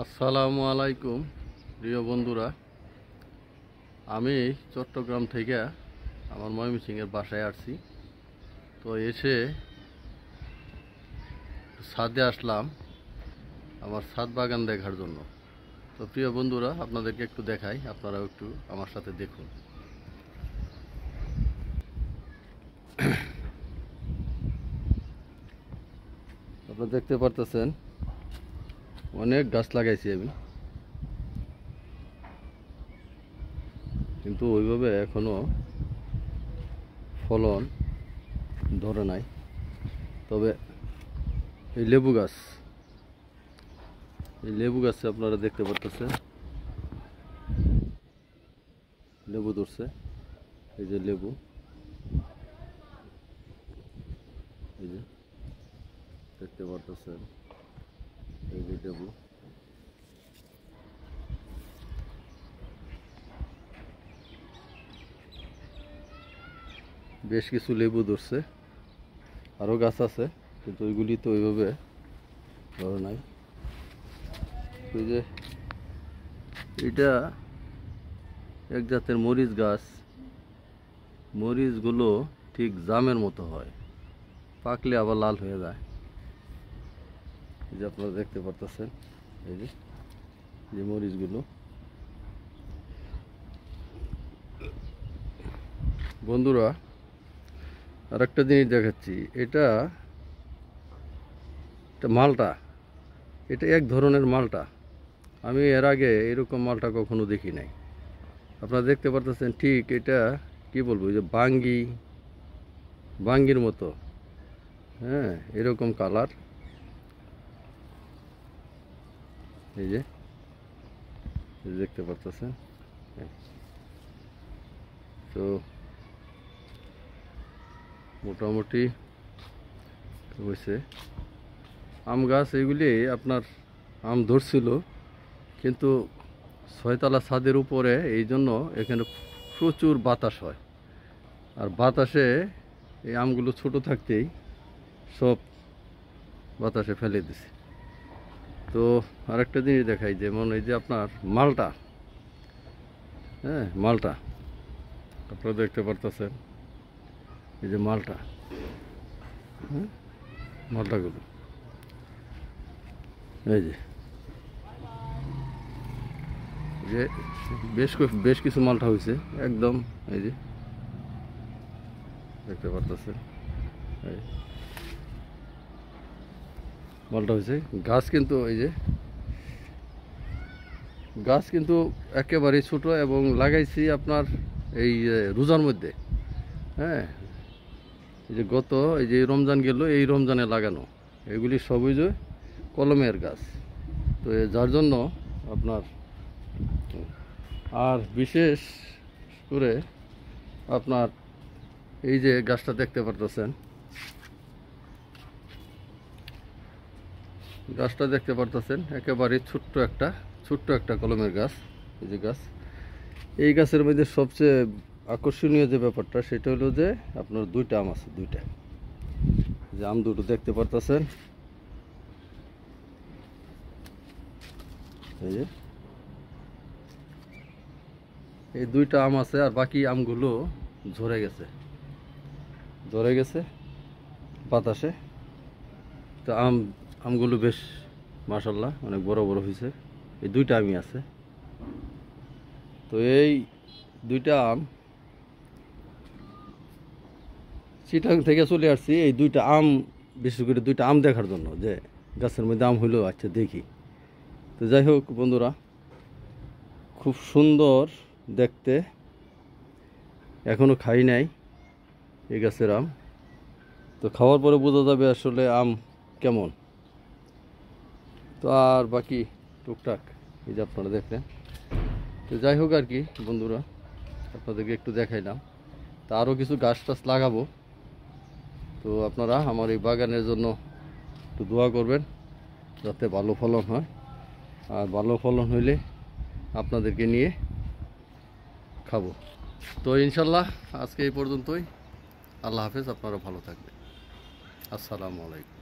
আসসালামু আলাইকুম প্রিয় বন্ধুরা, আমি চট্টগ্রাম থেকে আমার ময়মনসিংহের বাসায় আসছি। তো এসে ছাদে আসলাম আমার ছাদ বাগান দেখার জন্য। তো প্রিয় বন্ধুরা, আপনাদেরকে একটু দেখাই, আপনারাও একটু আমার সাথে দেখুন। আপনারা দেখতে পারতেছেন অনেক গাছ লাগাইছি আমি, কিন্তু ওইভাবে এখনো ফলন ধরে নাই। তবে এই লেবু গাছে আপনারা দেখতে পারতেছেন লেবু ধরছে। এই যে লেবু, এই যে দেখতে পারতেছেন, এই যে লেবু। বেশ কিছু লেবু ধরছে, আরও গাছ আছে, কিন্তু ওইগুলি তো ওইভাবে ধরে নাই। ওই যে এটা এক জাতের মরিচ গাছ। মরিচগুলো ঠিক জামের মতো হয়, পাকলে আবার লাল হয়ে যায়। এই যে আপনারা দেখতে পারতেছেন, এই যে মরিচগুলো। বন্ধুরা, আর একটা জিনিস দেখাচ্ছি, এটা মালটা, এটা এক ধরনের মালটা। আমি এর আগে এরকম মালটা কখনো দেখি নাই। আপনারা দেখতে পারতেছেন, ঠিক এটা কি বলবো, যে বাঙ্গির মতো, হ্যাঁ, এরকম কালার। এই যে দেখতে পারতেছেন। তো মোটামুটি হয়েছে আম গাছ। এইগুলি আপনার আম ধরছিল, কিন্তু ছয়তলা ছাদের উপরে, এই জন্য এখানে প্রচুর বাতাস হয়। আর বাতাসে এই আমগুলো ছোট থাকতেই সব বাতাসে ফেলে দিছে। তো আরেকটা জিনিস দেখাই, যেমন এই যে আপনার মালটা, হ্যাঁ, মালটা আপনারা দেখতে পারতেছেন, এই যে মালটা, হ্যাঁ, মালটাগুলো এই যে যে বেশ কিছু মালটা হয়েছে একদম। এই যে দেখতে পারতেছেন, এই মালটা হয়েছে। গাছ কিন্তু এই যে গাছ কিন্তু একেবারেই ছোট, এবং লাগাইছি আপনার এই রোজার মধ্যে, হ্যাঁ। এই যে এই যে রমজান গেল, এই রমজানে লাগানো, এগুলি সবই যে কলমের গাছ। তো যার জন্য আপনার, আর বিশেষ করে আপনার এই যে গাছটা দেখতে পারতেছেন, একেবারে ছোট্ট একটা কলমের গাছ। এই যে গাছ, এই গাছের মধ্যে সবচেয়ে আকর্ষণীয় যে ব্যাপারটা, সেটা হলো যে আপনার দুইটা আম আছে, যে আম দুটো দেখতে পারতেছেন। এই যে এই দুইটা আম আছে, আর বাকি আমগুলো ঝরে গেছে বাতাসে। তো আমগুলো বেশ মাশাআল্লাহ অনেক বড় বড় হয়েছে। এই দুইটা আমই আছে। তো এই দুইটা আম চিটাং থেকে চলে আসছি এই দুইটা আম, বিশেষ করে দুইটা আম দেখার জন্য, যে গাছের মধ্যে আম হইলো, আচ্ছা দেখি। তো যাই হোক বন্ধুরা, খুব সুন্দর দেখতে। এখনো খাই নাই এই গাছের আম, তো খাওয়ার পরে বোঝা যাবে আসলে আম কেমন। তো আর বাকি টুকটাক এই যে আপনারা দেখলেন। তো যাই হোক আর কি বন্ধুরা, আপনাদেরকে একটু দেখাইলাম। তা আরও কিছু গাছ টাছ লাগাবো। তো আপনারা আমার এই বাগানের জন্য একটু দোয়া করবেন, যাতে ভালো ফলন হয়। আর ভালো ফলন হইলে আপনাদেরকে নিয়ে খাবো। তো ইনশাল্লাহ আজকে এই পর্যন্তই। আল্লাহ হাফেজ, আপনারা ভালো থাকবেন। আসসালামু আলাইকুম।